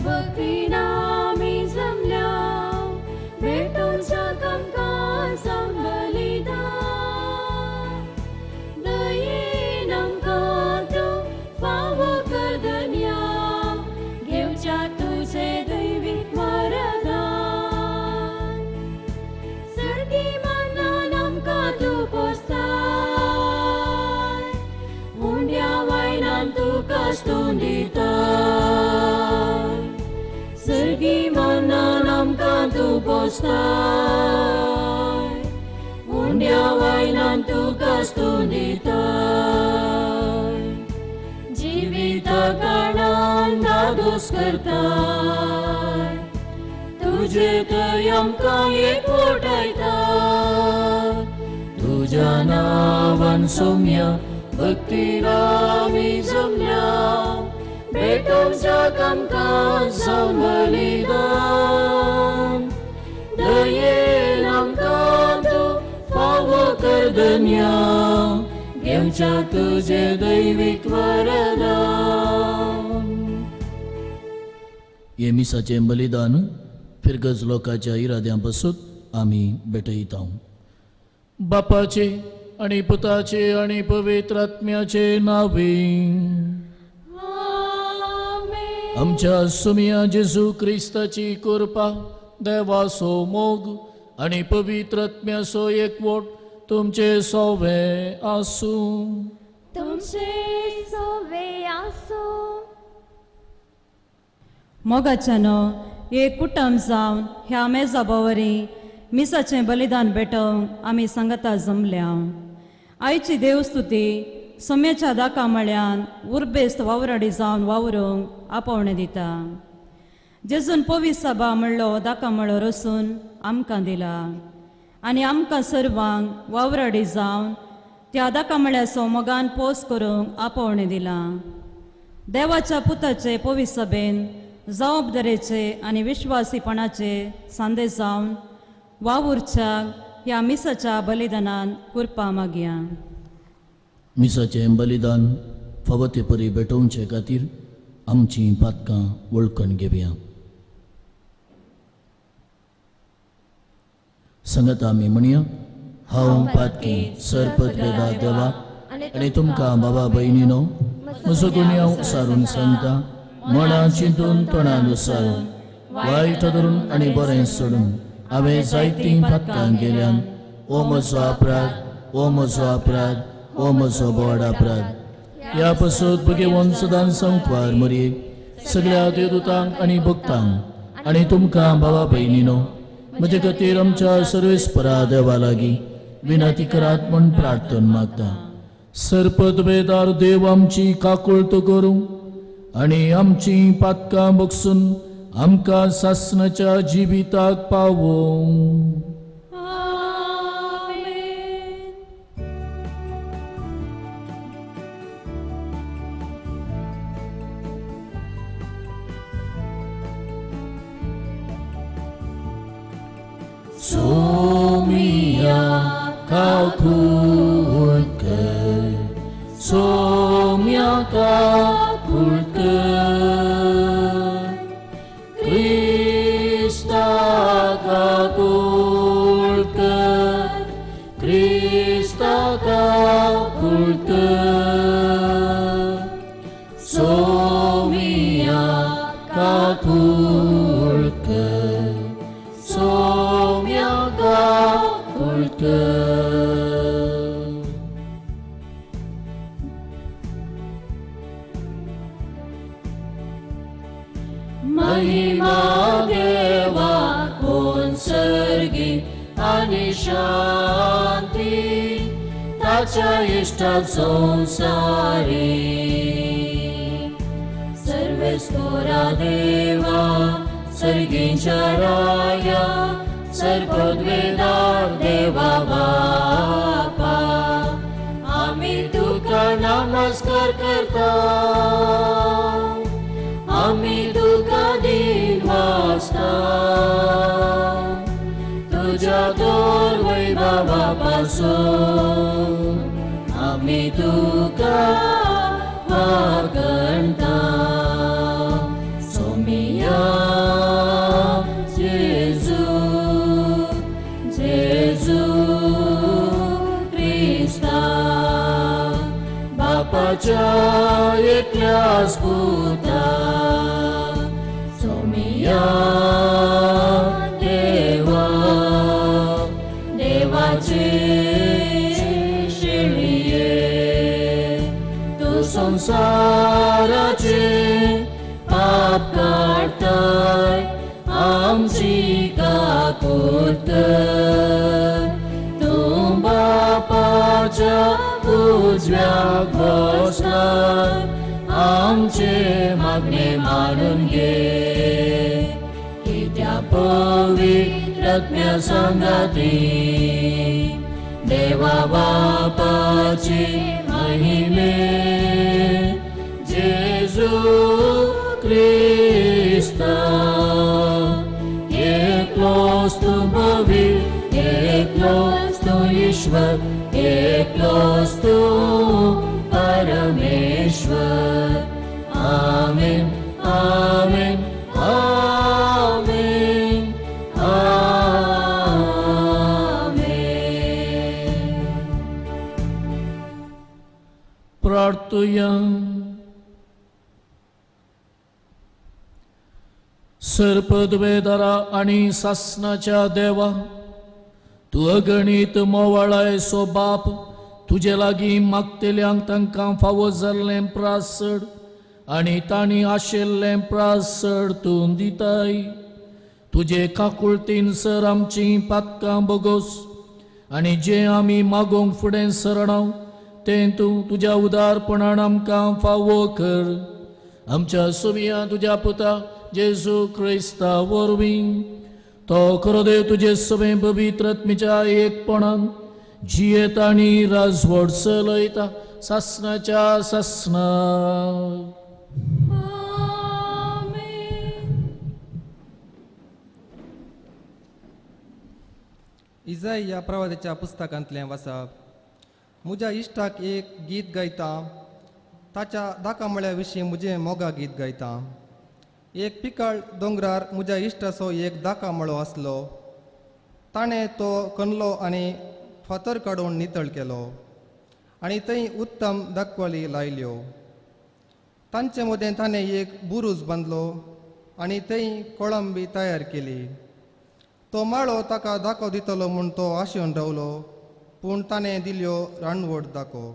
भक्तीना आम्ही जमल्या भेटूच्या कामकाजां बलिदान दयेन आमकां तूं फावो कर धन्या घेवच्या तुझे दैवीक वरदान सर्गी मनान आमकां तूं पोसताय हुंड्या वायनान तूं कास्तून दिताय सर्गी मनान आमकां तूं पोसताय हुंड्या वायनान तूं कास्तून दिताय जिविता काळान दादोस करताय तुजे थंय आमकां एकवटायता तुज्या नांवान सौम्या भक्तीन आमी जमल्या भेटोवच्या कामकाजां बलिदान दयेन आमकां तूं फावो कर धन्या घेवच्या तुजे दैवीक वरदान. हे मिसाचें बलिदान फिरगज लोकांच्या इराद्यांपासून आमी भेटयता. बापाचे आनी पुताचे आनी पवित्र आत्म्याचे नांवे आमच्या सुमिया जेजू क्रिस्ताची कृपा देवाचो मोग आनी पवित्र आत्म्याचो एकवट तुमचे सोवे आसूं. तुमचे सोवे आसूं. मोगाच्यानो एक कुटुंब जावन ह्या मेजाबावरी मिसाचें बलिदान भेटोवंक आमी सांगाता जमल्या. आयची देवस्तुती सोम्याच्या दाका म्हळ्यान उर्बेस्त वावराडी जावन वावरूंक आपोवणें दिता. जेजून पवित्र सभा म्हणलो दाका मळो रसून आमकां दिला आनी आमकां सर्वांक वावराडी जावन त्या दाका मळ्याचो मोगान पोस करूंक आपोवणें दिला. देवाच्या पुताचे पवित्र सभेन जबाबदारेचे आनी विश्वासीपणाचे सांदेश जावन वावुरच्या ह्या मिसाच्या बलिदानान कृपा मागया. मिसाचें बलिदान फावो ते परी भेटोवचे खातीर आमचीं पातकां वळखून घेवया. सांगात आमी म्हणया. हांव पातकी सरपद वेदा देवा आनी तुमकां बाबा भयणीनो म्हजो गुन्यांव उसारून सांगता मना चिंतून तोंडान उसारून वायट धरून आनी बरें सोडून हांवें जायतीं पातकां गेल्यान ओ म्हजो अपराध ओ म्हजो अपराध ओ म्हजो बोड अपराध. ह्या पासून भगेवन सदां संकवार मरयेक सगळ्या देवदूतांक आनी भक्तांक आनी तुमकां बाबा भयणीनो म्हजे खातीर आमच्या सर्वेस्परा देवा लागीं विनंती करात म्हूण प्रार्थना मागता. सरपद वेदार देव आमची काकुळट करूं आनी आमचीं पातकां बगसून आमकां सासणाच्या जिविताक पावों. सोमिया काकुळकर सोमिया काकुळकर क्रिस्ता काकुळकर क्रिस्ता काकुळकर सोमिया काकुळकर सोम्या काकुळकर. महिमा देवा कोण सर्गी आनी शांती ताच्या इष्टाक संसारी सर्वेस्परा देवा सर्गींच्या राया सरपद वेदार देवा बापा आमी तुका नमस्कार करता आमी तुका दिन वाजता तुझ्या दोर वैभवा पासून आमी तुका वागणता. सोमिया देवाच्या एकल्याच पुता सोमिया देवा देवाचे शिणिये तू संसाराचे पाप काढताय आमची काकुत तू बापाच्या उजव्या बसलाय आमचे मागणे मानून घे की त्या पवित्र संगती देवा बापाची महिमे जेजू ख्रिस्त एकलोच तू पवित्र एकलोच तू ईश्वर एकलोच तू परमेश्वर आमेन आमेन आमेन आमेन. प्रार्थना. सर्पद्वेदारा आणि शासनाच्या देवा तू अगणित मोवाळाय सो बाप तुझे लागी मागतेल्यांक तांकां फावो जाल्लें प्रासड आनी तांणी आशेल्लें प्रासड तूं दिताय तुजे काकुळतीन सर आमची पातकां बोगोस आनी जें आमी मागोंक फुडें सरणाव तें तूं तुज्या उदारपणान आमकां फावो कर आमच्या सुमिया तुज्या पुता जेजू क्रिस्ता वरवीं तो खरो देव तुजे सगळे पवित्र आत्मेच्या एकपणान जियेता आनी राजवट चलयता सासणाच्या सासणा. इजाई या प्रवादाच्या पुस्तकांतलें वाचप. म्हज्या इश्टाक एक गीत गायता ताच्या दाकामळ्या विशीं म्हजें मोगा गीत गायता. एक पिकाळ दोंगरार म्हज्या इश्टाचो एक दाकामळो आसलो. ताणें तो कनलो आनी फातर काडून नितळ केलो आनी थंय उत्तम दाखवाली लायल्यो. तांचे मदें ताणें एक बुरूज बांदलो आनी थंय कोळंबी तयार केली. तो माळो ताका दाखो दितलो म्हूण तो आशेवन रावलो पूण ताणें दिल्यो रानवट दाखो.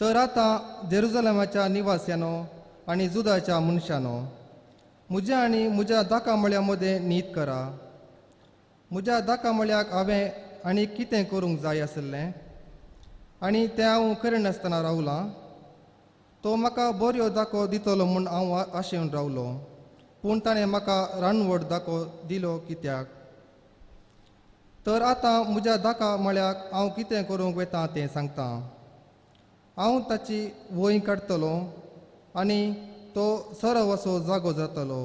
तर आतां जेरुजलेमाच्या निवास्यानो आनी जुदाच्या मनशानो म्हज्या आनी म्हज्या दाकामळ्या मदें न्हीद करा. म्हज्या दाकामळ्याक हांवें आनी कितें करूंक जाय आसलें आनी तें हांव करिनासतना रावलां. तो म्हाका बऱ्यो दाखो दितलो म्हूण हांव आशेवन रावलो पूण ताणें म्हाका रानवट दाखो दिलो कित्याक. तर आतां म्हज्या दाकामळ्याक हांव कितें करूंक वेता तें सांगतां. हांव ताची वय काडटलो आनी तो सरव असो जागो जातलो.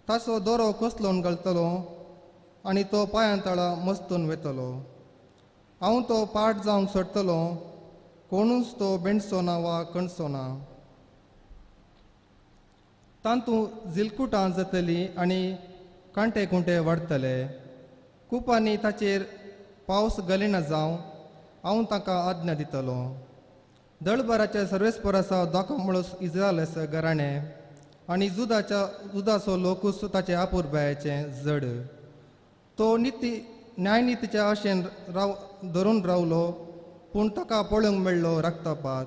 ताचो दोरो कसलोन घालतलो आनी तो पांयांतळा मस्तून वेतलो. हांव तो पाट जावंक सोडटलो कोणूच तो बेंडचो ना वा कणचो ना. तांतूं जिलकुटां जातलीं आनी कांटे कुंटे वाडटले. कुपांनी ताचेर पावस घालिना जावं हांव ताका आज्ञा दितलो. दळबाराच्या सर्वेस्पराचो दाखोमळो इज्रायलास घराणें आनी जुदाचो लोकूस ताचे आपुरबायाचें जड. तो न्यायनितीच्या आशेन धरून रावलो पूण ताका पळोवंक मेळ्ळो रक्तपात.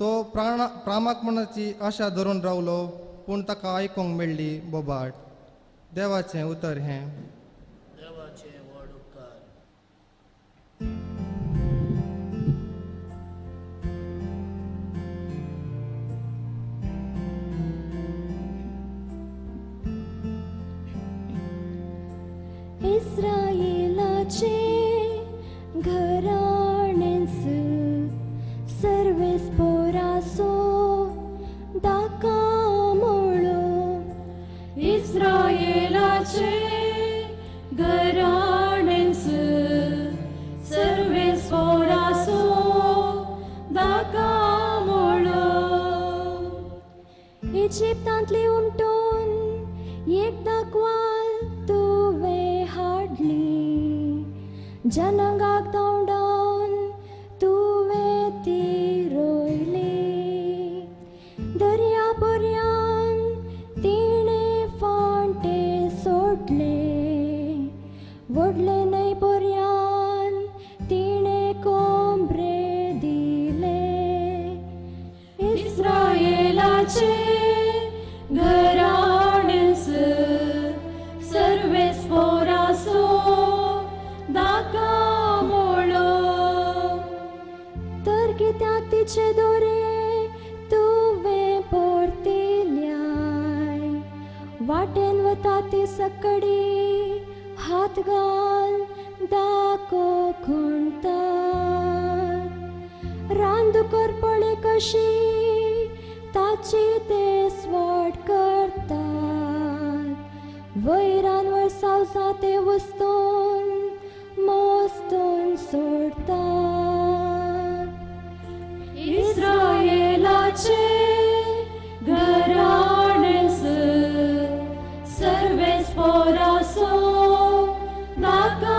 तो प्रामाणिकपणाची आशा धरून रावलो पूण ताका आयकूंक मेळ्ळी बोबाट. देवाचें उतर हें. देवाचें व्हड उपकार. इस्रायेलाचे घराणेंच सर्वेस्पोरासो दाकामळो. इस्रायेलाचे घराणेंच सर्वेस्पोरासो दाकामळो. इजिप्तांतली उमटून एक दाखवाल तुवें हाडली. जनांगाक तोंडावन तुवें ती व्हडले न्हय पर्यान तिणे कोंबरे दिले इस्रायेलाचे घराणेस सर्वेस पोरासो दाका मोळो तर कित्याक तिचे दोरे तुवें परतिल्याय वाटेन वता ती सकडी हात घाल दाको खणतात रांद करपणे कशी ताची ते स्वट करतात वैरान वर सावसा ते वस्तून मोस्तून सोडतात इस्रायेलाचे घराणेस सर्वेस पोरासो नाका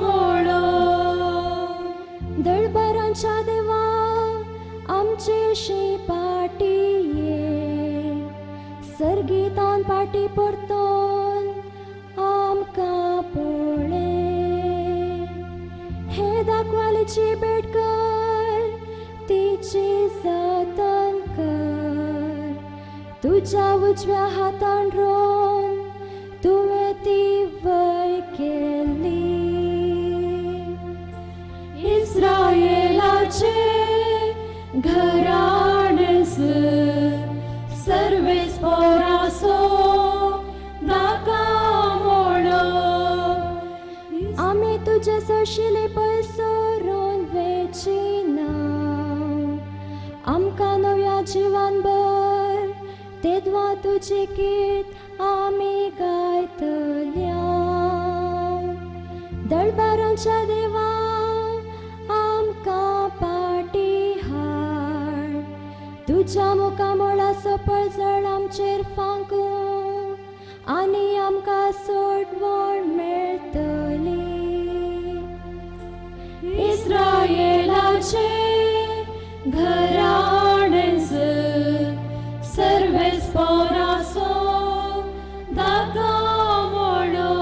मोळो दळबरांच्या देवा आमचेशी पाटिये सर्गीतान पाटी परतोन आमकां पळय हे दाखवालीची भेट कर तिची जतन कर तुझ्या उजव्या हातान रोवन तुवें ती वय केली इस्रायेलाचे घराणेस सर्वेस पोरासो नाका मोळो आमी तुजे सरशिले पयसो रोवन वेचिना आमकां नव्या जिवान भर तेदवा तुजे गीत आमी गायतल्या दळबारांच्या देवा आमकां पाटी हाड तुज्या मुखामळा सपळ जळ आमचेर फांकू आनी आमकां सोडवण मेळटली इस्रायेलाचे घराणेस सर्वेस पोरासो दाका मोळो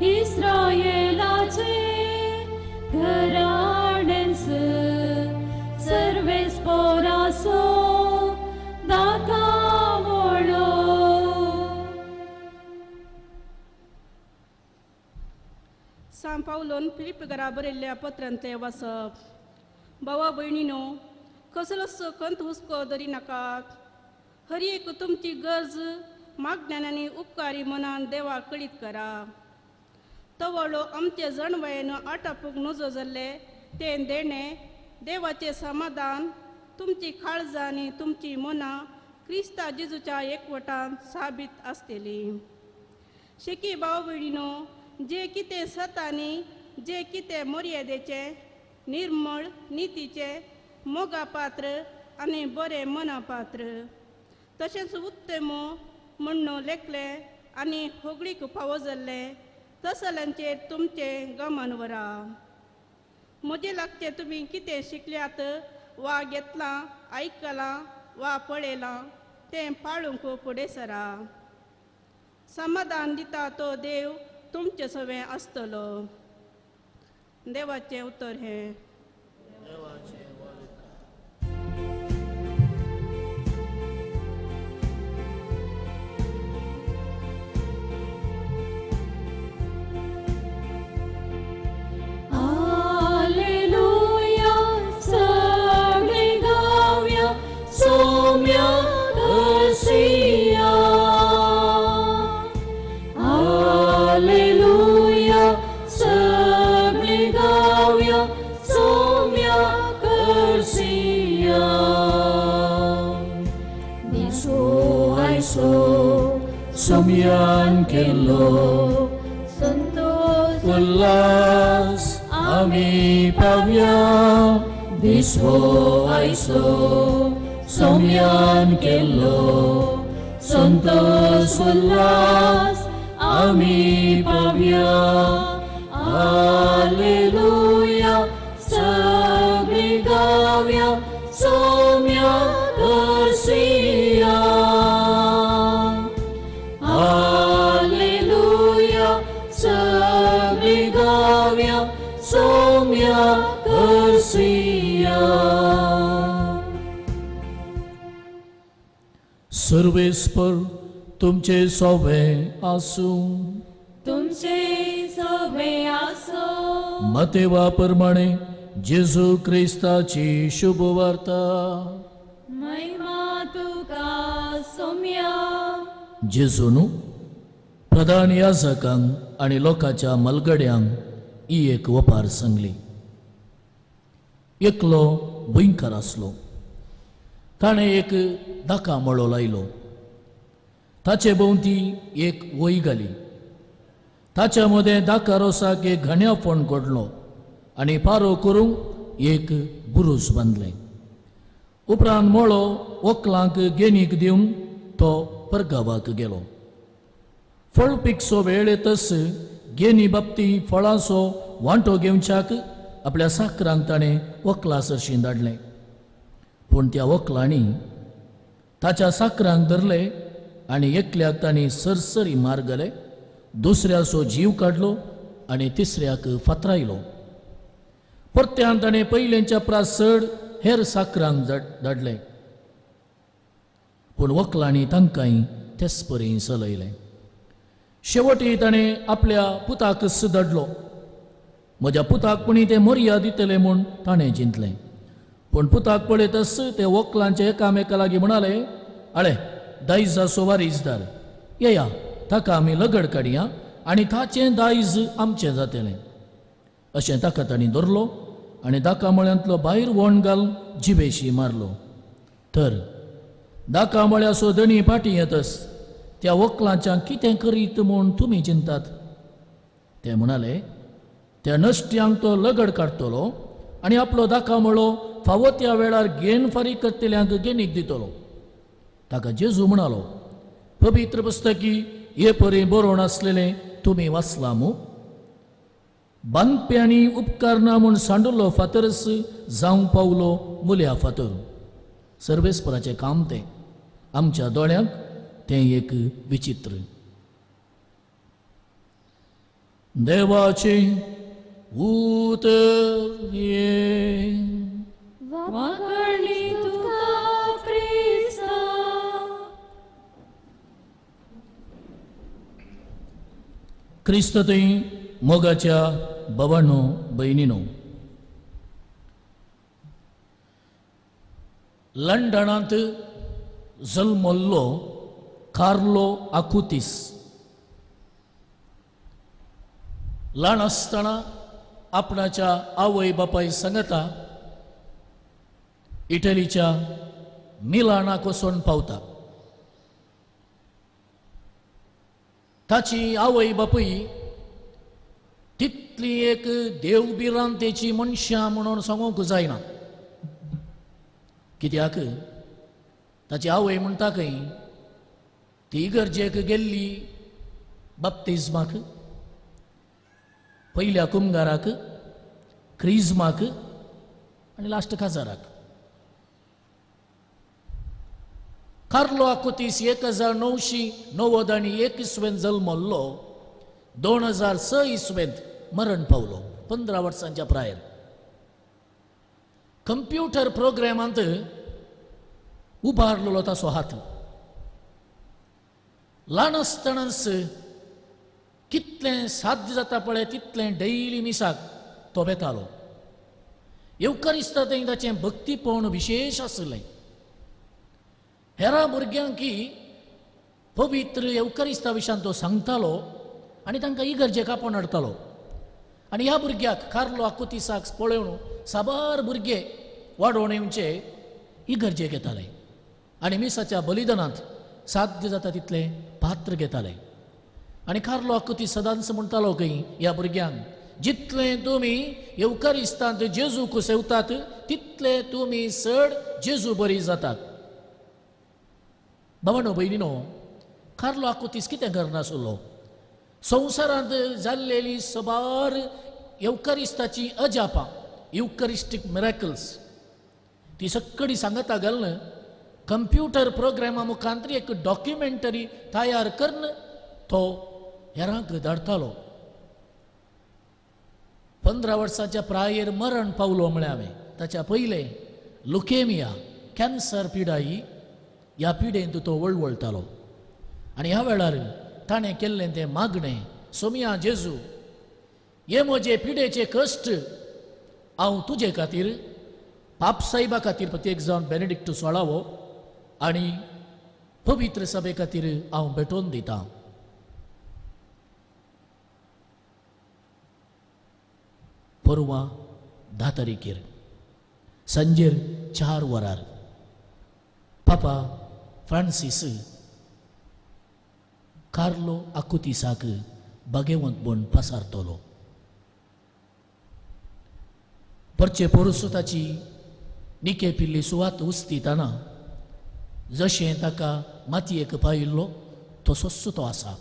इस्रायेलाचे घराणेस सर्वेस पोरासो दाका मोळो सांत पावलोन फिलिप घरा बरयल्ल्या पत्रांतले वाचप भावा भयणीनो कसलोसो कंत हुस्को धरी नाकात हर एक तुमची गरज मागण्यांनी उपकारी मनान देवाक कळीत करा तो व्हडलो आमचे जणवयेन आटापूक नजो जाल्ले ते देणे देवाचे समाधान तुमची काळजां आनी तुमची मनां क्रिस्ता जेजूच्या एकवटान साबीत आसतली शेकी भाव भयणीनो जे कितें सतांनी जे कितें मर्यादेचे निर्मळ नितीचे मोगापात्र आनी बरें मनापात्र तशेंच उत्तम म्हणणो लेखले आनी होगळीक फावो जाल्ले तसल्यांचेर तुमचे गमन वरा म्हजे लागचे तुमी कितें शिकल्यात वा घेतलां आयकलां वा पळयलां तें पाळूंक फुडें सरा समाधान दिता तो देव तुमचे सवें आसतलो देवाचें उतर हें Alleluia, सगळे गावया सौम्या हसिया Alleluia, सगळे गावया सौम्या हसिया दिसो आयसो सम्यान केल्लो संतोष उल्हास आमी पावया दिसो आयसो सम्यान केल्लो संतोष उल्हास आमी पावया Alleluia, सगळी गावया सौम्या हसिया Alleluia, आमच्या करसिया. सर्वेस्पर तुमचे सोवे आसूं. तुमचे सोबे आसो. मतेवा प्रमाणे जेजू क्रिस्ताची शुभ वार्ता. महिमा तुका सोम्या. जेजूनु प्रधान याजकांक आनी लोकांच्या मलगड्यांक ही एक वपार सांगली. एकलो भुंयकार आसलो. ताणें एक दाका मळो लायलो. ताचे भोंवती एक वय घाली. ताच्या मदें दाका रोसाक एक घण्या फोंड कोडलो आनी पारो करूंक एक बुरूज बांदलें. उपरांत मळो व्हंकलांक गेनीक दिवन तो परगांवाक गेलो. फळ पिकचो वेळ येतस गेनी बाबती फळांचो वांटो घेवच्याक आपल्या साकरांक ताणें व्हंकला सरशीं धाडलें. पूण त्या व्हंकलांनी ताच्या साकरांक धरले आनी एकल्याक तांणी सरसरी मार घाले, दुसऱ्याचो जीव काडलो आनी तिसऱ्याक फातरायलो. परत्यान ताणें पयलेंच्या प्रास चड हेर साकरांक धाडले. पूण व्हंकलांनी तांकांय तेच परी चलयलें. शेवटी ताणें आपल्या पुताकच धाडलो. म्हज्या पुताक कोणी तें मर्या दितलें म्हूण ताणें चिंतलें. पूण पुताक पळयतच ते व्हंकलांचे एकामेका लागीं म्हणाले, आळे दायजाचो वारीसदार, येया ताका आमी लगड काडया आनी ताचें दायज आमचें जातलें. अशें ताका तांणी धरलो आनी दाका मळ्यांतलो भायर वोंड घालून जिबेशी मारलो. तर दाका मळ्याचो धणी फाटीं येतस त्या व्हंकलांच्या कितें करीत म्हूण तुमी चिंतात? ते म्हणाले, त्या नश्ट्यांक तो लगड काडटलो आनी आपलो दाका मळो फावो त्या वेळार घेन फारीक करतल्यांक गेनीक दितलो. ताका जेजू म्हणालो, पवित्र पुस्तकी हे परी बरोवन आसलेलें तुमी वाचलां मू? बांदप्यांनी उपकार ना म्हूण सांडुल्लो फातरस जावं पावलो मुल्या फातर. सर्वेस्पराचें काम तें. आमच्या दोळ्यांक तें एक विचित्र. देवाचे उतर ये. वाकणी तुका क्रिस्ता. क्रिस्त थंय मोगाच्या भावांनो भयणीनो, लंडनांत जल्मल्लो कार्लो आकुतीस ल्हान आसतना आपणाच्या आवय बापाय सांगता इटलीच्या मिलानाक वचून पावता. ताची आवय बापूय तितली एक देवबिरांतेची मनशां म्हणून सांगूंक जायना. कित्याक ताची आवय म्हणटा खंय ती इगर्जेक गेल्ली बाप्तिस्माक, पयल्या कुमगाराक, क्रिजमाक आनी लास्ट काजाराक. कार्लो आकुतीस 1991 इसवेंत जल्मल्लो. 2006 इसवेंत मरण पावलो 15 वर्सांच्या प्रायर. कंप्युटर प्रोग्रामांत उबारलेलो ताचो हात. ल्हान आसतनाच कितलें साध्य जाता पळय तितलें डेली मिसाक तो बेतालो. येवकारिस्तांत ताचें भक्तीपण विशेश आसलें. हेरा भुरग्यांकी पवित्र येवकारिस्ता विशयान तो सांगतालो आनी तांकां इगर्जेक आपोवन हाडटालो. आनी ह्या भुरग्याक कार्लो आकुतीसाक पळोवन साबार भुरगे वाडोवन येवचे इगर्जेक येताले आनी मिसाच्या बलिदानांत साध्य जाता तितलें पात्र घेताले. आनी कार्लो आकुतीस सदांच म्हणटालो खंय ह्या भुरग्यांक, जितलें तुमी येवकारिस्तांत जेजूक सेवतात तितले तुमी चड जेजू बरी जातात. भावांनो भयणीनो, कार्लो आकुतीस कितें करनासलो? संवसारांत जाल्लेली सबार येवकारिस्ताची अजापां, युकरिस्टीक मिरेकल्स ती सगळी सांगता घालून कंप्युटर प्रोग्रामा मुखांतर एक डॉक्युमेंटरी तयार करून तो हेरांक धाडटालो. 15 वर्साच्या प्रायेर मरण पावलो म्हळ्यार हांवें. ताच्या पयलें लुकेमिया कॅन्सर पिडा ही ह्या पिडेंत तो वळवळटालो. आनी ह्या वेळार ताणें केल्लें तें मागणें, सोमिया जेजू, हे म्हजे पिडेचे कश्ट हांव तुजे खातीर पापसाहेबा खातीर प्रत्येक जावन बेनेडिक्ट 16वो आनी पवित्र सभे खातीर हांव भेटोवन दितां. परवां 10 तारीखेर सांजेर 4 वरार पापा फ्रांसीस कार्लो आकुतिसाक बागेवंत म्हूण पासारतलो. परचे पोरसूं ताची निके पिल्ली सुवात उस्तिताना जशें ताका मातयेक पाविल्लो तसोच तो आसा.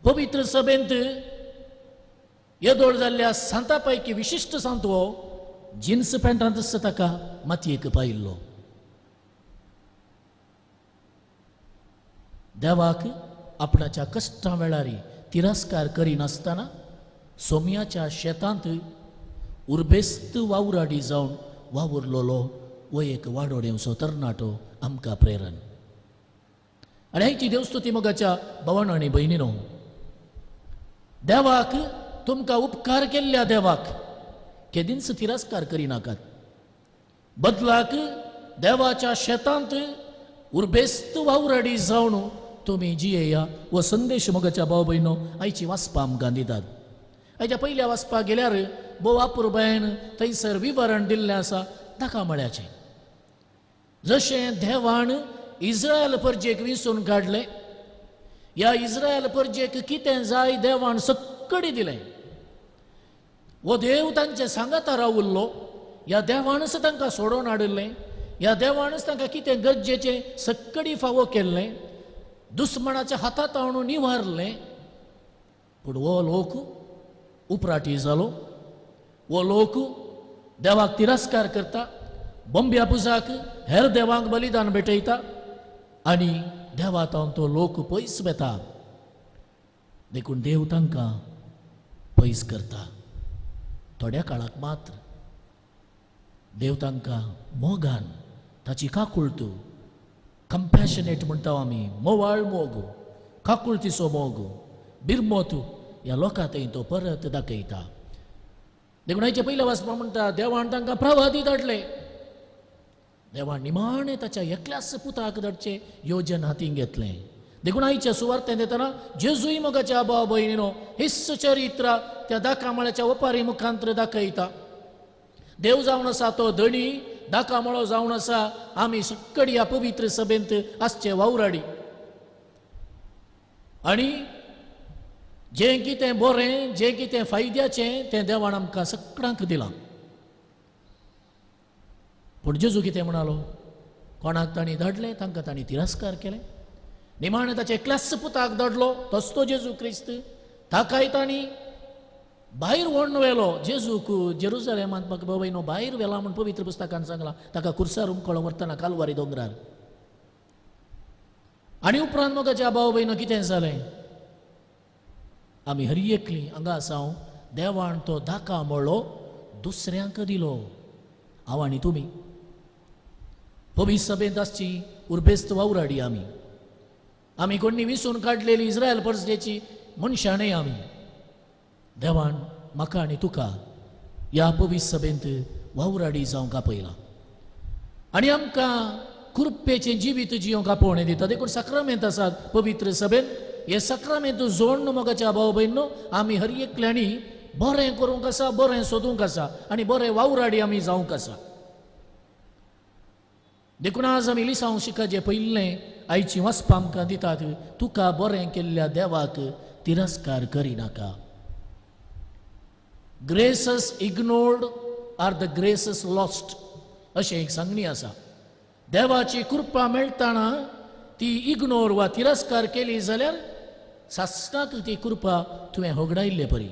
पवित्र सभेंत येदोळ जाल्ल्या सांता पैकी विशिश्ट सांत हो जिन्स पॅन्टांत ताका मातयेक पाविल्लो. देवाक आपणाच्या कश्टां वेळारी तिरस्कार करिनासतना सोम्याच्या शेतांत उर्बेस्त वावराडी जावन वावुरलोलो वो एक वाडोडेवसो तरणाटो आमकां प्रेरण. आनी हायची देवस्तुती मोगाच्या भावांनो आनी भयणीनो, देवाक तुमकां उपकार केल्ल्या देवाक केदींच तिरस्कार करिनाकात. बदलाक देवाच्या शेतांत उर्बेस्त वावराडी जावन तुमी जियेया वो संदेश मोगाच्या भाव भयणो आयची वाचपा आमकां दितात. हाच्या पयल्या वाचपाक गेल्यार भोव आपुरबायेन थंयसर विवरण दिल्लें आसा दाखामळ्याचें. जशें देवान इस्रायल परजेक विंसून काडलें, ह्या इस्रायल परजेक कितें जाय देवान सक्कडी दिलें. वो देव तांचे सांगाता रावुल्लो, ह्या देवानच तांकां सोडोवन हाडिल्लें, ह्या देवानच तांकां कितें गरजेचें सक्कडी फावो केल्लें, दुस्मनाच्या हातांत हाडून निवारलें. पूण वो लोक उपराटी जालो, वो लोक देवाक तिरस्कार करता, बंब्या पुजाक हेर देवांक बलिदान भेटयता आनी देवातावन तो लोक पयस वेता. देखून देव तांकां पयस करता. थोड्या काळाक मात्र देव तांकां मोगान ताची काकुळट कंपॅशनेट म्हणटा आमी, मोवाळ मोग, काकुळटीचो मोग, बिरमोत ह्या लोकां थंय तो परत दाखयता. देखून हाचे पयल्या वाचपा म्हणटा देवान तांकां प्रवादी धाडले. देवान निमाणें ताच्या एकल्याच पुताक धाडचे योजन हातीन घेतलें. देखून आयच्या सुवार्तेन येतना जेजूय मोगाच्या भाव भयणीनो हिस्स चरित्र त्या दाखामळ्याच्या ओपारी मुखांतर दाखयता. देव जावन आसा तो धणी, दाखामळो जावन आसा आमी सक्कडी ह्या पवित्र सभेंत आसचे वावराडी. आनी जें कितें बरें, जें कितें फायद्याचें तें देवान आमकां सगळ्यांक दिलां. पूण जेजू कितें म्हणालो, कोणाक ताणी धाडलें तांकां ताणी तिरस्कार केलें. निमाणें ताच्या एकल्याच पुताक धाडलो तोच तो जेजू क्रिस्त. ताकाय ताणी भायर व्हरून व्हेलो. जेजूक जेरुसलेमांत म्हाका बाबायनो भायर व्हेला म्हूण पवित्र पुस्तकान सांगलां. ताका कुर्सार उमखलो व्हरतना कालवारी दोंगरार. आनी उपरांत मोगाच्या भाव भयणो कितें जालें, आमी हरी एकलीं हांगा आसाव देवान तो दाखा मळ्ळो दुसऱ्यांक दिलो. हांव आनी तुमी पवित्र सभेंत आसची उर्बेस्त वावराडी आमी. आमी कोणी विंसून काडलेली इस्रायल परजेची मनशां न्हय आमी. देवान म्हाका आनी तुका ह्या पवित्र सभेंत वावराडी जावंक आपयलां आनी आमकां कृपेचें जिवीत जियोंक आपोवणें दिता. देखून सक्रामेंत आसात पवित्र सभेंत. हे सक्रामेंत जोडून मोगाच्या भाव भयणो आमी हर एकल्यांनी बरें करूंक आसा, बरें सोदूंक आसा आनी बरें वावराडी आमी जावंक आसा. देखून आज आमी लिसांव शिकाचें पयलें आयची वाचपा आमकां दितात, तुका बरें केल्ल्या देवाक तिरस्कार करिनाका. ग्रेसस इग्नोर्ड आर द ग्रेसस लॉस्ट अशें एक सांगणी आसा. देवाची कृपा मेळटाना ती इग्नोर वा तिरस्कार केली जाल्यार सासणाक ती कृपा तुवें होगडायल्ले परी.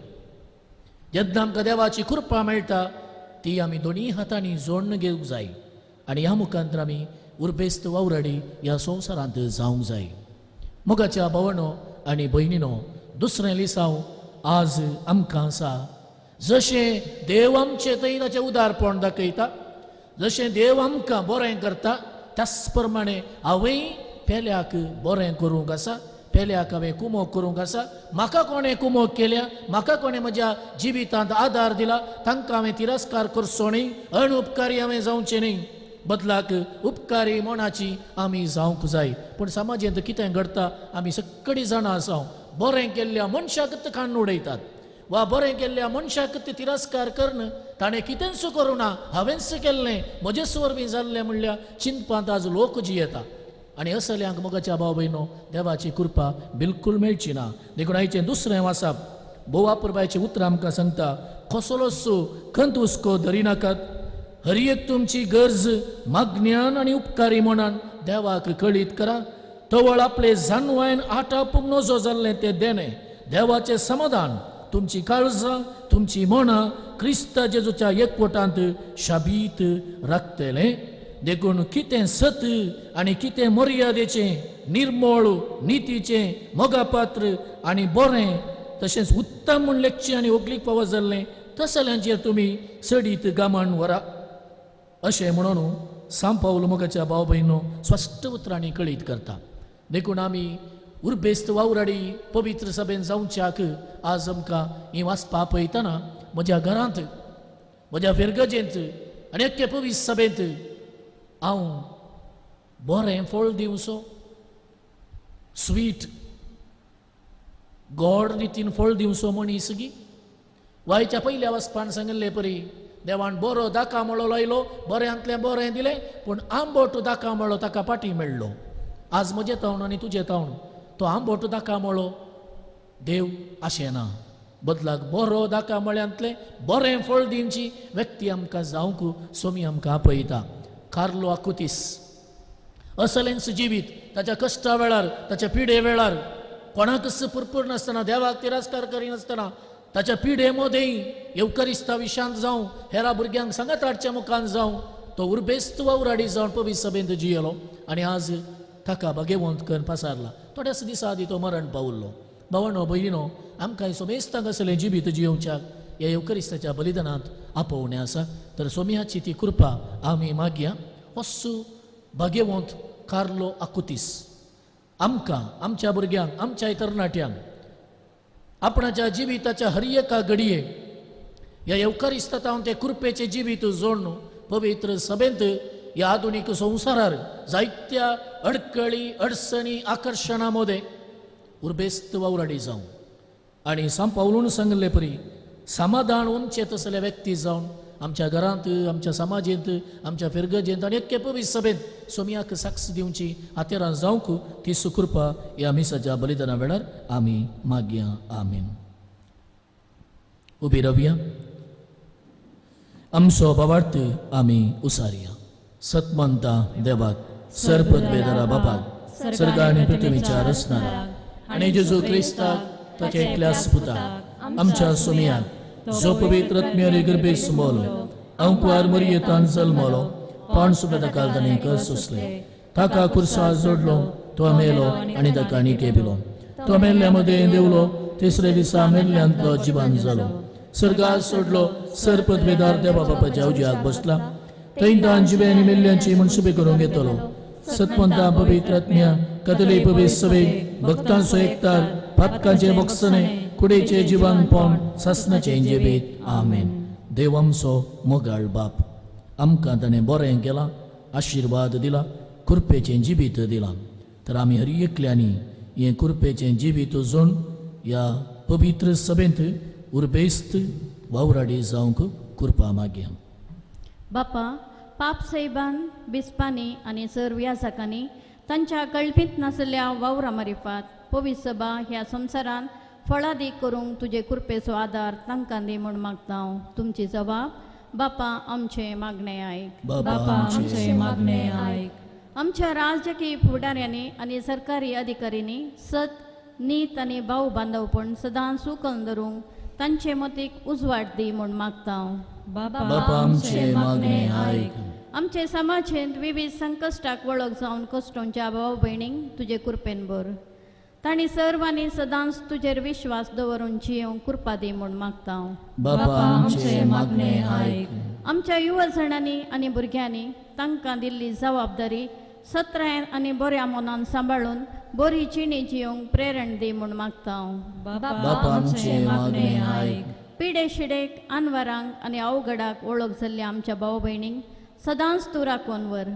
जेन्ना आमकां देवाची कृपा मेळटा ती आमी दोनी हातांनी जोडून घेवंक जाय आनी ह्या मुखांतर आमी उर्बेस्त वावराडी ह्या संवसारांत जावंक जाय. मोगाच्या भावांनो आनी भयणीनो, दुसरें लिसांव आज आमकां आसा जशें देव आमचे थंय ताचें उदारपण दाखयता, जशें देव आमकां बरें करता त्याच प्रमाणे हांवें पेल्याक बरें करूंक आसा, पेल्याक हांवें कुमोग करूंक आसा. म्हाका कोणें कुमोग केल्या, म्हाका कोणें म्हज्या जिवितांत आदार दिला, तांकां हांवें तिरस्कार करचो न्ही, अणउपकारी हांवें जावचें न्ही. बदलाक उपकारी मनाची आमी जावंक जाय. पूण समाजांत कितें घडटा, आमी सगळीं जाणां आसा बरें केल्ल्या मनशाक खाण उडयतात, वा बरें केल्ल्या मनशाक तिरस्कार करन ताणें कितेंच करूं ना, हांवेंच केल्लें, म्हजेच वरवीं जाल्लें म्हणल्या चिंतपांत आज लोक जियेता. आनी असल्यांक मोगाच्या भाव भयणो देवाची कृपा बिलकूल मेळची ना. देखून आयचें दुसरें वाचप, बोवा पुरबायचें उतर आमकां सांगता, कसलोच खंत हुस्को धरिनाकात, हर एक तुमची गरज मागण्यान आनी उपकारी मनान देवाक कळीत करा. तवळ आपले जानवायन आटाप नजो जाल्लें तें देणें, देवाचें समाधान, तुमची काळजां, तुमची मनां क्रिस्त जेजूच्या एकवटांत शाबीत राखतलें. देखून कितें सत आनी कितें मर्यादेचें, निर्मळ, नितीचें, मोगापात्र आनी बरें, तशेंच उत्तम म्हूण लेखचें आनी ओगलीक फावो जाल्लें तसल्यांचेर तुमी सडीत गामान व्हरा. अशें म्हणून सांत पावल मोगाच्या भाव भयणो स्पश्ट उतरांनी कळीत करता. देखून आमी उर्बेस्त वावराडी पवित्र सभेन जावच्याक आज आमकां ही वाचपा पळयतना म्हज्या घरांत, म्हज्या फेरगजेंत आनी अख्खे पवित्र सभेंत हांव बरें फळ दिवचो, स्वीट गोड रितीन फळ दिवचो मनीस गी. वायच्या पयल्या वचपान सांगिल्ले परी देवान बरो दाका मळो लायलो, बऱ्यांतलें बरें दिलें, पूण आंबट दाका मळो ताका पाटी मेळ्ळो. आज म्हजें तावण आनी तुजें तावण तो आंबट दाका मळो देव आशेना. बदलाक बरो दाका मळ्यांतलें बरें फळ दिवची व्यक्ती आमकां जावंक सोमी आमकां आपयता. कार्लो आकुतीस असलेंच जिवीत ताच्या कश्टा वेळार, ताच्या पिडे वेळार, कोणाकच पुरपूर नासतना, देवाक तिरस्कार करिनासतना ताच्या पिडे मदें येवकरिस्ता विशांत जावं, हेरा भुरग्यांक सांगात हाडच्या मुखान जावं, तो उर्बेस्त वावराडी जावन पवित्र सभेंत जियेलो आनी आज ताका भाग्यवंत करून पासारला. थोड्याच दिसा आदी तो मरण पावल्लो. भावांनो भयणीनो, आमकां सोमेस्ताक असलें जिवीत जियोवच्याक ह्या येवकरिस्ताच्या बलिदानांत आपोवणें आसा. तर सोमियाची ती कृपा आमी मागया. असो भाग्यवंत कार्लो आकुतीस आमकां, आमच्या भुरग्यांक, आमच्या तरणाट्यांक आपणाच्या जिविताच्या हर एका घडये ह्या येवकरिस्तांत ते कृपेचें जिवीत जोडून पवित्र सभेंत ह्या आधुनीक संवसारार जायत्या अडकळी, अडचणी, आकर्शणां मदें उर्बेस्त वावराडी जावं आनी सांत पावलून सांगले परी समाधान उंचे तसले व्यक्ती जावन आमच्या घरांत, आमच्या समाजेंत, आमच्या फिरगजेंत आनी अख्खे पवित्र सभेंत सोमयाक साक्ष दिवची हातेरां जावंक ती सुकृपा ह्या मिसाच्या बलिदाना वेळार आमी मागया. आमीन. उबी रावया. आमचो भावार्थ आमी उसारया. सतमंता देवाक, सरपद बेदारा बापाक, सर्ग आनी पृथ्वीच्या रचणाराक आनी जेजू क्रिस्ताक ताचे एकल्याच पुताक, आमच्या सोमयाक जो पवित्र आत्म्यारी गर्भे सुमोलो, अंकुआर मरियेतान जल्मलो, पण सुबेदा कालदानी कर सुसले, ताका कुर्सा जोडलो, तो मेलो आनी ताका केबिलो, तो मेल्ल्यामध्ये देवलो, तिसरे दिसा मेल्ल्यांतलो जिवान जालो, सर्गात सोडलो, सरपद बेदार देवा बापाच्या उज्याक बसला, थंय तान जिवे आनी मेल्ल्यांची मनसुबे करूंक येतलो. सतमंता पवित्र आत्म्या, कथले पवित्र सभे, भक्तांचो एकतार, पातकांचे मोक्षणे, कुडेचे जिवानपण, ससनाचें जिवीत. आमेन. देव आमचो मोगाळ बाप, आमकां ताणें बरें केलां, आशिर्वाद दिला, कृपेचें जिवीत दिलां. तर आमी हर एकल्यांनी हें कृपेचें जिवीत जोडून ह्या पवित्र सभेंत उर्बेस्त वावराडी जावंक कृपा मागया. बापा, पाप सैबान बिस्पांनी आनी सर व्यासाकांनी तांच्या कळपीत नासल्या वावरा मारिफात पवित्र सभा ह्या संवसारान फळादीक करूंक तुजे कृपेचो आदार तांकां दी म्हूण मागता हांव. तुमची जबाब बापा आमचें मागणें आयक. बापा आमचें मागणें आयक. आमच्या राजकीय फुडाऱ्यांनी आनी सरकारी अधिकाऱ्यांनी सत, नीत आनी भाव बांदवपण सदां सुकून धरूंक तांचे मतीक उजवाड दी म्हूण मागता हांव. बापा आमचें मागणें आयक. आमचे समाजेंत विविध संकश्टाक वळख जावन कश्टांच्या भाव भयणींक तुजे कृपेन भर. ताणी सर्वांनी सदांच तुजेर विश्वास दवरून जियोंक कृपा दी म्हूण मागता हांव. बापा आमचे मागणे आयक. आमच्या युवजणांनी आनी भुरग्यांनी तांकां दिल्ली जबाबदारी सत्रायन आनी बऱ्या मनान सांबाळून बरी जिणी जियोंक प्रेरण दी म्हूण मागता हांव. बापा आमचे मागणे आयक. पिडे शिडेक अनवरांक आनी अवघडाक वळख जाल्ल्या आमच्या भाव भयणींक सदांच तूं राखून व्हर.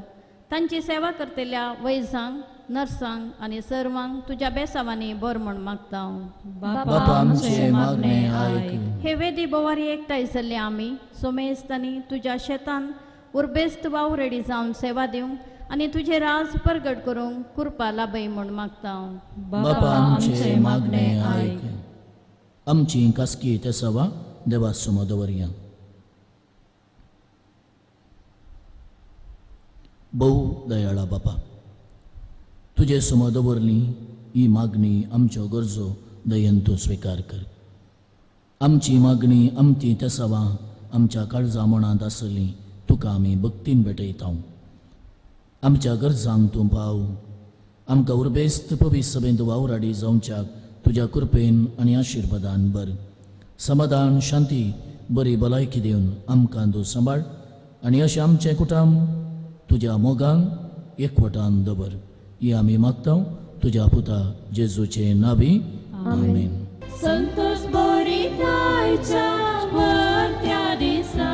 तांची सेवा करतल्या वैजांक नर्सांक आनी सर्वांक तुज्या बेसावांनी बर म्हूण मागता हांव. बापा आमचे मागणे आयक. हे वेदी बोवारी एकठांय जाल्ले आमी सोमेस्तांनी तुज्या शेतान उर्बेस्त वाव रेडी जावन सेवा दिवंक आनी तुजे राज परगट करूंक कृपा लाभय म्हूण मागता हांव. बापा आमचे मागणे आयक. आमची कास्की ते सवा देवा समोर दवरया. बहु दयाळा बापा, तुझे समोर दवरली ही मागणी आमच्यो गरजो दयेन तूं स्वीकार कर. आमची मागणी आमची त्या सवा आमच्या काळजा मनांत आसली तुका आमी भक्तीन भेटयता. आमच्या गरजांक तूं पाव. आमकां उर्बेस्त पवित्र सभेंत वावराडी जावच्याक तुज्या कृपेन आनी आशिर्वादान बर. समाधान शांती बरी भलायकी दिवन आमकां तूं सांबाळ आनी अशें आमचें कुटुंब तुज्या मोगांक एकवटान दवर. ही आमी मागता तुज्या पुता जेजूचे नावी. आमेन. संतोष बोरितायच्या त्या दिसा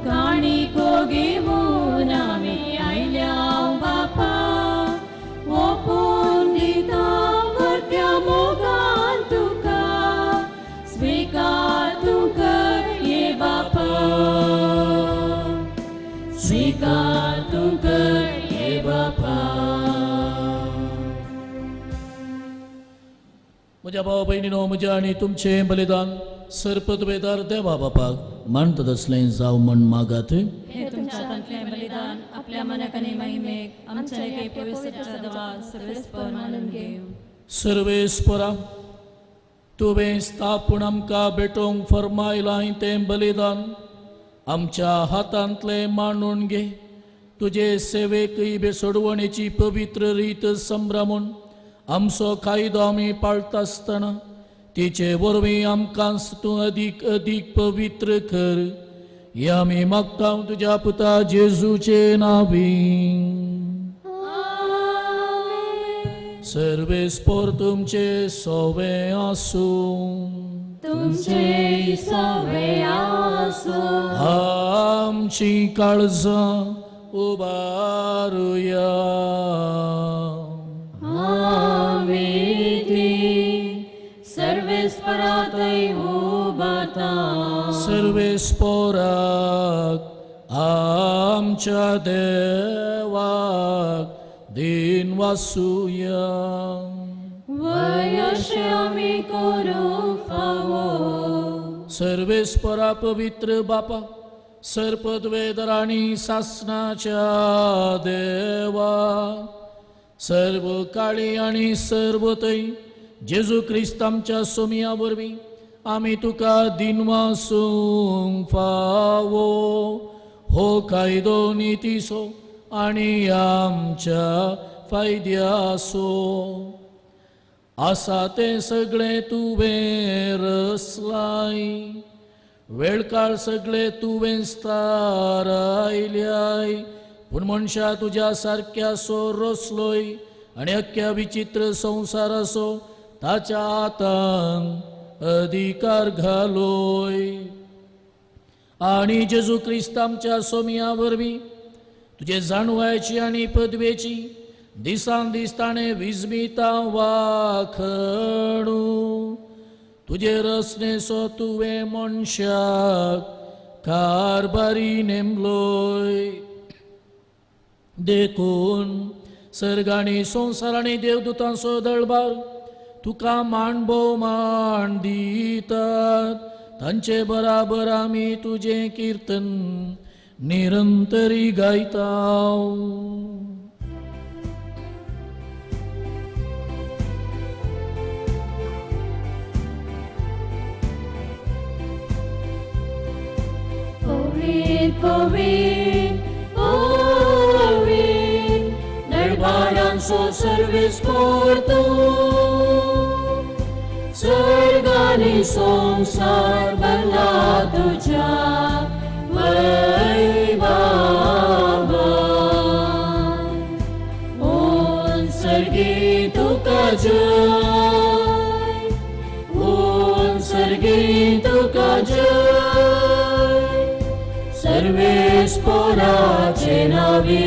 काणी घेऊन आमी आयल्या बापा. ओपून दिता भरत्या मोगान तुका स्वीकार तूं कर ये बापा. स्वीकार तूं कर ये बापा. म्हज्या भाव भयणीनो, म्हजें आनी तुमचें बलिदान सर्पद्वेदार देवा बापाक मानता तसलें जावं म्हण मागात. हे तुमच्या हातांतलें बलिदान आपल्या मनाक आनी महिमेक आमच्या लेखे पवित्र देवा सर्वेस्पर मानून घेव. सर्वेस्परा, तुवें स्थापून आमकां भेटोवंक फरमायलां तें बलिदान आमच्या हातांतलें मानून घे. तुजे सेवेकय बेसोडवणेची पवित्र रीत संभ्रमून आमचो कायदो आमी पाळटा आसतना तिचे वरवीं आमकां तूं अदीक अदीक पवित्र कर. हे आमी मागता तुज्या पुता जेजूचे नावी. सर्वेस्पर तुमचे सोवे आसूं. तुमचे सवे आसो. आमची काळजां उबारुया. सर्वेस्परातय उबारता. सर्वेस्पराक आमच्या देवाक दिन वासुया. वयशे आमी करूंक फावो. सर्वेस्परा पवित्र बापा, सर्पद्वेदर आनी सासणाच्या देवा, सर्व काळी आनी सर्वतय जेजू क्रिस्त आमच्या सोमिया वरवीं आमी तुका दिनवासूंक फावो. हो कायदो नितीसो आनी आमच्या फायद्यासो आसा तें सगळें तुवें रचलाय. वेळकाळ सगळें तुवें स्थारायल्याय. पूण मनशा तुज्या सारक्यासो रचलोय आनी अख्ख्या विचित्र संवसाराचो ताच्या हातांत अधिकार घालोय. आनी जेजू क्रिस्त आमच्या सोमिया वरवीं तुजे जाणवायची आनी पदवेची दिसान दीस ताणें विजमिता वाखणू. तुजे रचनेचो तुवें मनशाक कारभारी नेमलोय. देखून सर्गांनी संवसारांनी देवदूतांचो दळबार तुका मान दितात. तांचे बराबर आमी तुजें किर्तन निरंतरी गायता. Covid, Covid, दरबारान so Sarves Porto स्वर्गाने संसार बनला तुझ्या वैभवात ओन सर्गी तुका जय ओन सर्गी तुका जय सर्वेस पोराचे नावी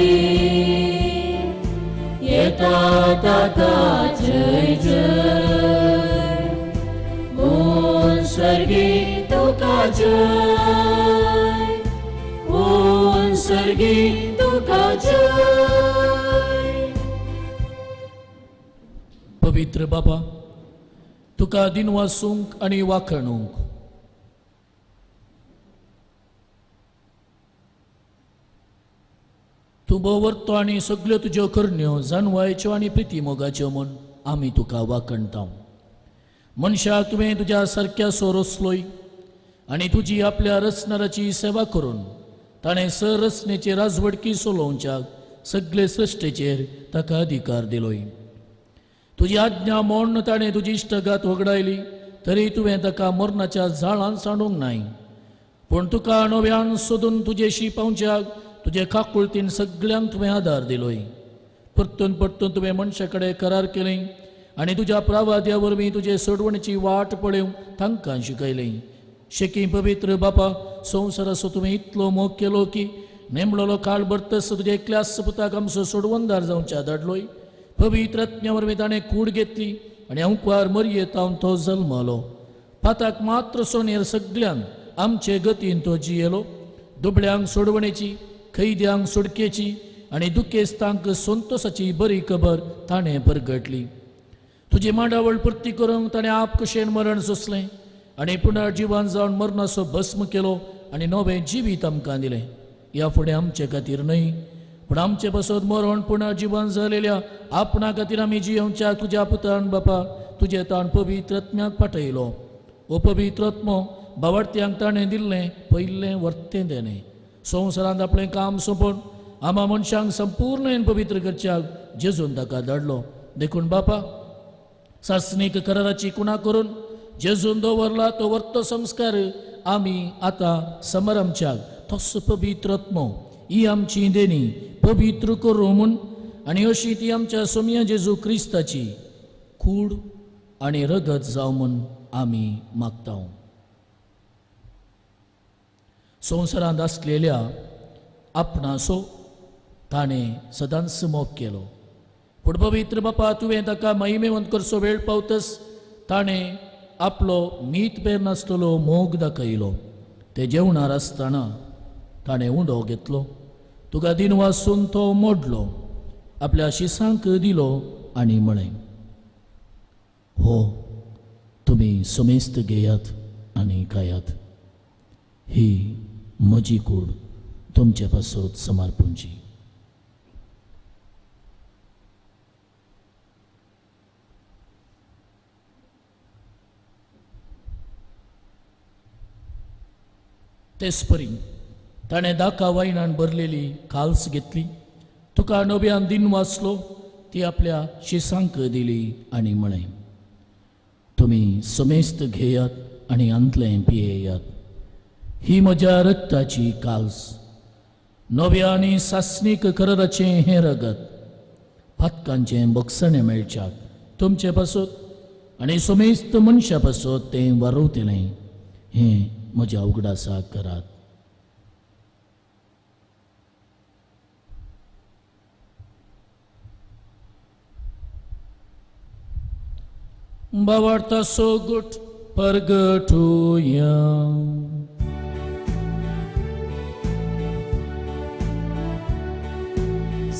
येता ताता जय जय ओन सर्गी तुका जय ओन सर्गी तुका जय पवित्र बापा तुका दिनवासूंक आणि वाखणूंक तूं भोवरतो आनी सगळ्यो तुज्यो करण्यो जाणवायच्यो आनी प्रिती मोगाच्यो म्हूण आमी तुका वाखणटा मनशाक तुवें तुज्या सारक्या सो रचलोय आनी तुजी आपल्या रचणाराची सेवा करून ताणें सररचनेचे राजवडकी चलोवच्याक सगळे सृश्टेचेर ताका अधिकार दिलोय तुजी आज्ञा मोडून ताणें तुजी इश्टगात वगडायली तरी तुवें ताका मरणाच्या झाडांत सांडूंक नाय पूण तुका नव्यान सोदून तुजेशी पावच्याक तुजे काकुळतीन सगळ्यांक तुवें आदार दिलोय परतून परतून तुवें मनशा कडेन करार केलें आनी तुज्या प्रावाद्या वरवीं तुजे सोडवणेची वाट पळोवंक तांकां शिकयलें शेकी पवित्र बापा संवसाराचो तुवें इतलो मोग केलो की नेमलेलो काळ भरतस तुजे एकल्याच पुताक आमचो सोडवणदार जावच्या धाडलोय पवित्र आत्म्या वरवीं ताणें कूड घेतली आनी अंकुआर मरयेत तो जल्मलो पाताक मात्र सोनेर सगळ्यांक आमचे गतीन तो जियेलो दुबळ्यांक सोडवणेची खैद्यांक सुडकेची आनी दुखेस्तांक संतोषाची बरी खबर ताणें परगटली तुजी मांडावळ पुर्ती करूंक ताणें आप कशें मरण सोंसलें आनी पुनर्जिवन जावन मरणाचो भस्म केलो आनी नवें जिवीत आमकां दिलें ह्या फुडें आमचे खातीर न्हय पूण आमचे पासत मरण पुनर्जिवन जालेल्या आपणा खातीर आमी जियोवच्या तुज्या पुतान बापा तुजें ताण पवित्र आत्म्याक पाठयलो ओ पवित्र आत्मो बावडत्यांक ताणें दिल्लें पयलें वर्तें देणें संवसारांत आपलें काम सोंपोवन आमा मनशांक संपूर्णेन पवित्र करच्याक जेजून ताका धाडलो देखून बापा सासणीक कराराची कुणा करून जेजून दवरला तो वर्तो संस्कार आमी आतां समरमच्याक तस पवित्र आत्मो ही आमची देणी पवित्र करूं म्हूण आनी अशी ती आमच्या सोम्या जेजू क्रिस्ताची कूड आनी रगत जावं म्हूण आमी मागता संवसारांत आसलेल्या आपणाचो ताणें सदांच मोग केलो पूण पवित्र बापा तुवें ताका महिमेवंत करचो वेळ पावतस ताणें आपलो मीत पेर नासलेलो मोग दाखयलो ते जेवणार आसतना ताणें उंडो घेतलो तुका दिन वासून तो मोडलो आपल्या शिसांक दिलो आनी म्हळें हो तुमी समेस्त घेयात आनी खायात ही म्हजी कूड तुमचे पासत समर्पणची तेच परी ताणें दाका वायनान भरलेली खाल्स घेतली तुका नव्यान दिन वाचलो ती आपल्या शिसांक दिली आनी म्हळें तुमी समेस्त घेयात आनी अंतलें पियेयात ही म्हज्या रक्ताची काल्स नव्या आनी सासणीक कराराचें हें रगत फातकांचें बक्षणें मेळच्याक तुमचे पासत आनी समेस्त मनशा पासत तें वारोवतलें हें म्हज्या उगडासाक करात बावार्ता सोगुट परगटुया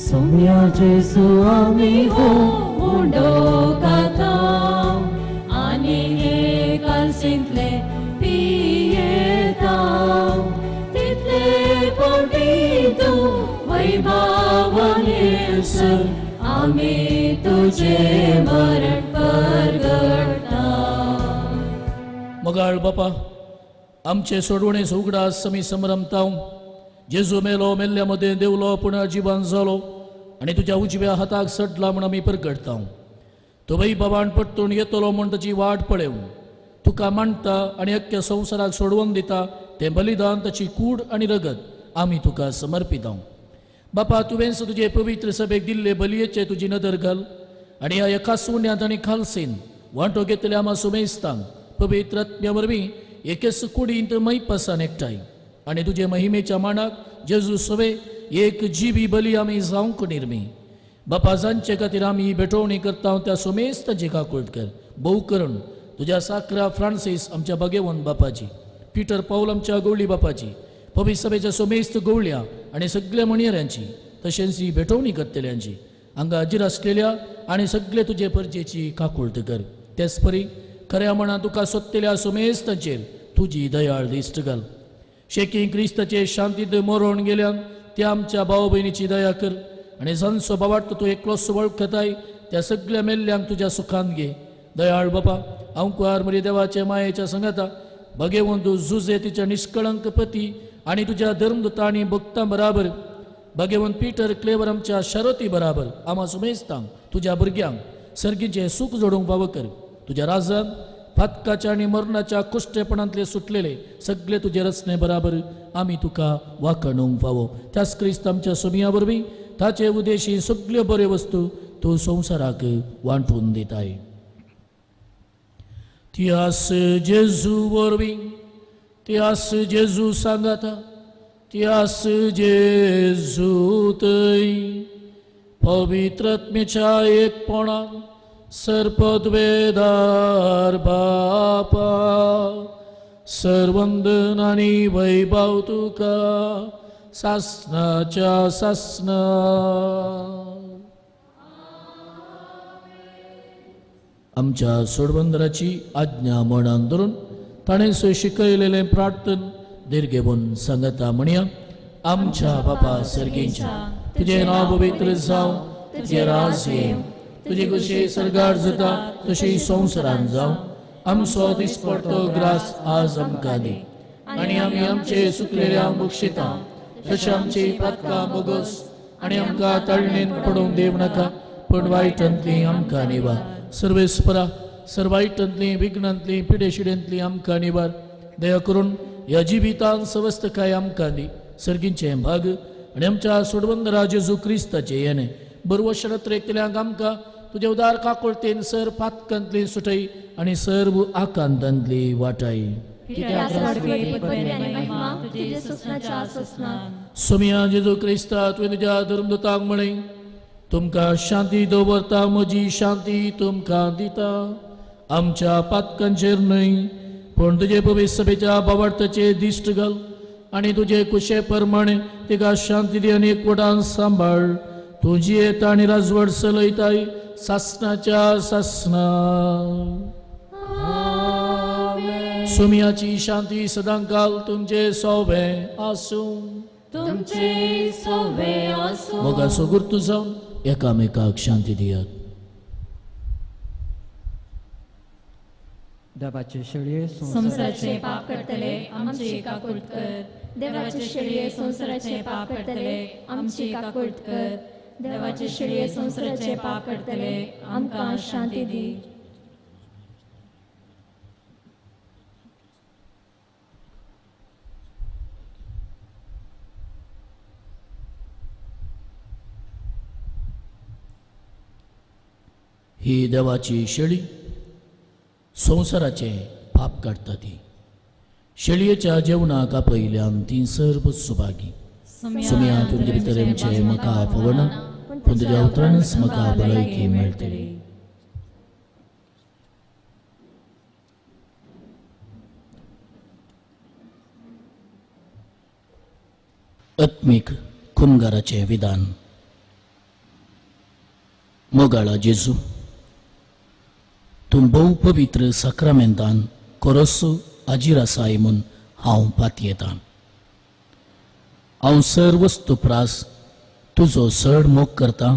सोम्या जेसू आमी हो उंडो घाता आनी हे कालसिंतले पियेता तितले पोटी तूं वैभवान येसू आमी तुजे मरण परगटता मोगाळ बापा आमचे सोडवणेस उगडास आमी समरमता जेजू मेलो मेल्ल्या मध्ये देवलो पुनर्जीवन जालो आणि तुझ्या उजव्या हाताक सडला म्हण आमी परगडता तो बाई बाबान पडटून येतलो म्हण ताची वाट पळेव तुका मांडटा आनी अख्ख्या संवसाराक सोडवून दिता तें बलिदान ताची कूड आनी रगत आमी तुका समर्पिता बापा तुवें तुजे पवित्र सभेक दिल्ले बलयेचे तुजी नदर घाल आनी ह्या एका सुण्यात आनी खालसेन वांटो घेतल्या आमा सुमेस्तांक पवित्र आत्म्या वरवीं एकेच कुडींत मैपासान एकठांय आनी तुजे महिमेच्या मांडाक जेजू सवे एक जीवी बली आमी जावंक निर्मी बापा जांचे खातीर आमी भेटोवणी करता त्या सुमेस्ताची काकूळट कर भोव करून तुज्या साकरा फ्रांसीस आमच्या भगेवन बापाची पिटर पाऊल आमच्या गवळी बापाची पवित्र सभेच्या सोमेस्त गवळ्या आनी सगळ्या मणियऱ्यांची तशेंच ही भेटोवणी करतल्यांची हांगा हाजीर आसलेल्या आनी सगळे तुजे परजेची काकूळट कर तेच परी खऱ्या मना तुका सोदलेल्या सोमेस्ताचेर तुजी दयाळ दिश्ट घाल शेकी क्रिस्ताचे शांतीत मरोवन गेल्यान त्या आमच्या भाव भयणीची दया कर आनी जांचो भावार्थ तूं एकलोच वळखताय त्या सगळ्या मेल्ल्यांक तुज्या सुखान घे दयाळ बापा हांव कुंवार मरी देवाच्या मायेच्या संगता भगेवन तूं झुजे तिच्या निष्कळंक पती आनी तुज्या धर्मदूतां आनी भक्तां बराबर भगेवन पिटर क्लेवर आमच्या शारोती बराबर आमा सुमेस्तांक तुज्या भुरग्यांक सर्गीचें सूख जोडूंक फावो कर तुज्या राजान फातकाच्या आनी मरणाच्या कुश्टेपणांतले सुटलेले सगळे तुजे रचने बराबर आमी तुका वाखणूंक फावो त्याच क्रिस्त आमच्या सोमिया वरवीं ताचे उदेशी सगळ्यो बऱ्यो वस्तू तूं संवसाराक वांटून दिताय त्यास जेजू वरवीं त्यास जेजू सांगाता त्यास जेजू थंय पवित्र आत्म्याच्या एकपणान सर्पद्वेदार बापा सर्वंदन आनी वैभव तुका सासनाच्या सासना आमच्या सोडबंदराची आज्ञा मनान धरून ताणें शिकयलेलें प्रार्थन दीर्घेवन सांगता म्हणया आमच्या बापा सर्गेच्या तुजें नांव पवित्र जावं तुजें राज येवं तुजे कशें सरगार जाता तशी संवसारान जावं आमचो दिसपडटो ग्रास आज आमकां दी आनी आमी आमचे सुकलेल्यांक बक्षिता तशें आमची पातकां बोगस आनी आमकां ताळणेन पडोवंक दिवं नाका पण वायटांतली आमकां निवार सर्वेस्परा सर्वायटांतली विघ्नांतली पिडेशिडेंतली आमकां निवार दया करून ह्या जिवितांत सवस्थकाय आमकां दी सर्गींचें भाग आनी आमच्या सोडवंदरा जेजू क्रिस्ताचे येणे बरवशरत रेखतल्यांक आमकां तुजे उदार काकुळतेन सर पातकांतली सुटय आनी सर्व आकांतांतली वाटाय सोमिया जेजू क्रिस्ता तुवें तुज्या धर्मदूतांक म्हणय तुमकां शांती दवरता म्हजी शांती तुमकां दिता आमच्या पातकांचेर न्हय पण तुजे पवित्र सभेच्या भावार्थाचे दिश्ट घाल आनी तुजे कुशे प्रमाणे तिका शांती दी आनी एकवटान सांबाळ तुजी येता आनी राजवट चलयताय सासनाच्या सासना सोमियाची शांती सदांकाल तुमचे सोबे आसूं मोगाचो गुर्तू जावन एकामेकाक शांती दियात देवाचे शेळये संसाराचे पाप करतले आमची काकूळट कर देवाचे शेळये संसाराचे पाप करतले आमची काकूळट कर देवाचे शेळये संसाराचे पाप करतले आमकां शांती दी ही देवाची शेळी संसाराचे पाप काडटा ती शेळयेच्या जेवणाक आपयल्यान ती सर्व सुभागी सुमिया तुमचे भितरेंचे म्हाका फवना पूण तुज्या उतरानच म्हाका भलायकी मेळटली आत्मीक कुमगाराचे विधान मोगाळा जेजू तूं भोव पवित्र साक्रामेंतान कोरोस हाजीर आसाय म्हूण हांव पातयेतां हांव सर्वस्तू प्रास तुजो चड मोग करता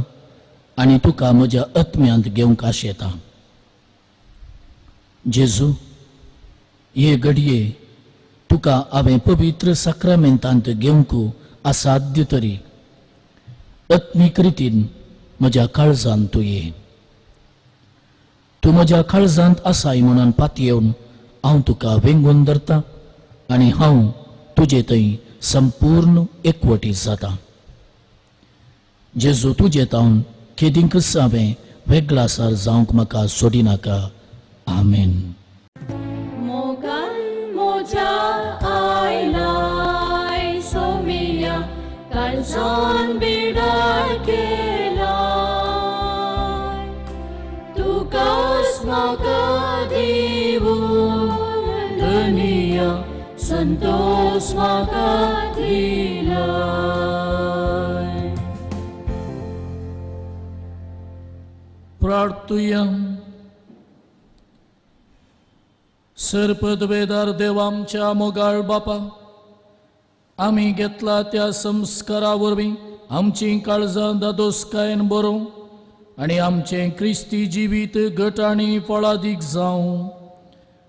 आनी तुका म्हज्या आत्म्यांत घेवंक आशेतां जेजू हे घडये तुका हांवें पवित्र साक्रामेंतांत घेवंक असाध्य तरी आत्मीक रितीन म्हज्या काळजांत तूं ये. तूं म्हज्या काळजांत आसाय म्हणून पाती येवन हांव तुका वेंगून धरतां आनी हांव तुजे थंय संपूर्ण एकवटी जाता. जेजू तुजे तावन केदींक सावें वेगळासार जावंक म्हाका सोडिनाका. आमेन. मोगान मोजा आयलाय सोमिया काळजान बिडार केलाय. तुकाच म्हाका दिवून दुनिया संतोष म्हाका दिलाय. प्रार्थुया. सर्पदवेदार देव आमच्या मोगाळ बापा, आमी घेतला त्या संस्कारा वरवीं आमची काळजां दादोसकायेन बरो आनी आमचें क्रिस्ती जिवीत घट आनी फळादीक जावं.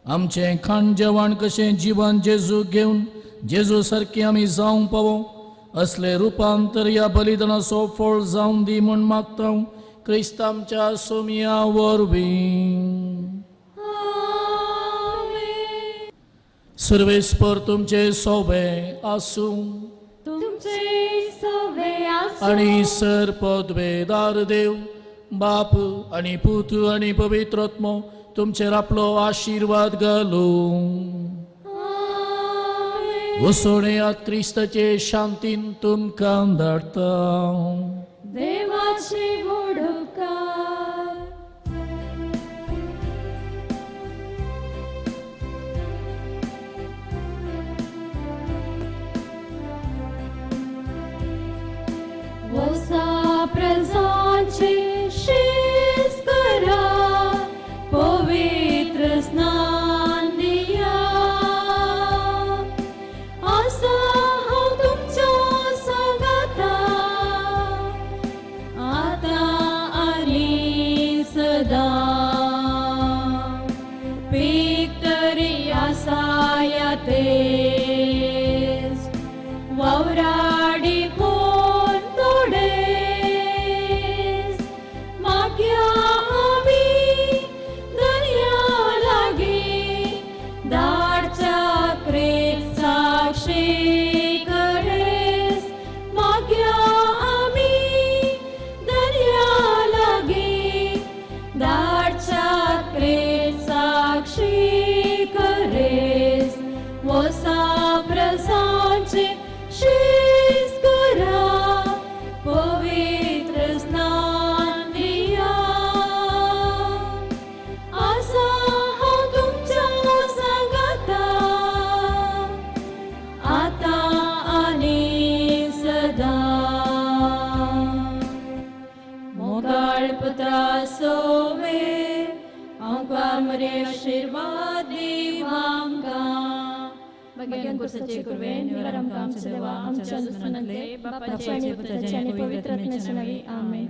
आमचें खाण जेवण कशें जिवन जेजू घेवन जेजू सारकी आमी जावंक पावो असले रुपांतर ह्या बलिदानाचो फळ जावन दी म्हूण मागता क्रिस्त आमच्या सोमिया वरवीं. सर्वेस्पर तुमचे सोबे आसूं तुमचे सवे आसूं आनी सर्पदवेदार देव बाप आनी पूत आनी पवित्र आत्मो तुमचेर आपलो आशिर्वाद घालूं. वसोणेयात क्रिस्ताचे शांतीन तुमकां धाडटा. देवाचे मोडकार वसा प्रजांचे शीस करा पवित्र स्नान दिया. आसा हांव तुमच्या संगाता आता आनी सदा. पीक तरी आसाया तेच वावराडी कोण तोडेस. माग्या आमी दर्या लागी धाडच्या क्रेस्त साक्षी कडेस. माग्या आमी दर्या लागी धाडच्या क्रेस्त साक्षी कडेस. वसा प्रजांचे शीस करा पवित्र स्नान दिया. आसा हांव तुमच्या संगाता आता आनी सदा. मोगाळ पुत्रा सोवे आमकां मरे आशिर्वाद दीव आमकां. भगवान कुर्साचे कुरवे निवार आमकां आमचे देवा आमच्या दुश्मनांतले बापाचे आनी पुत्राचे आनी पवित्र आत्म्याचे नांवे आमेन.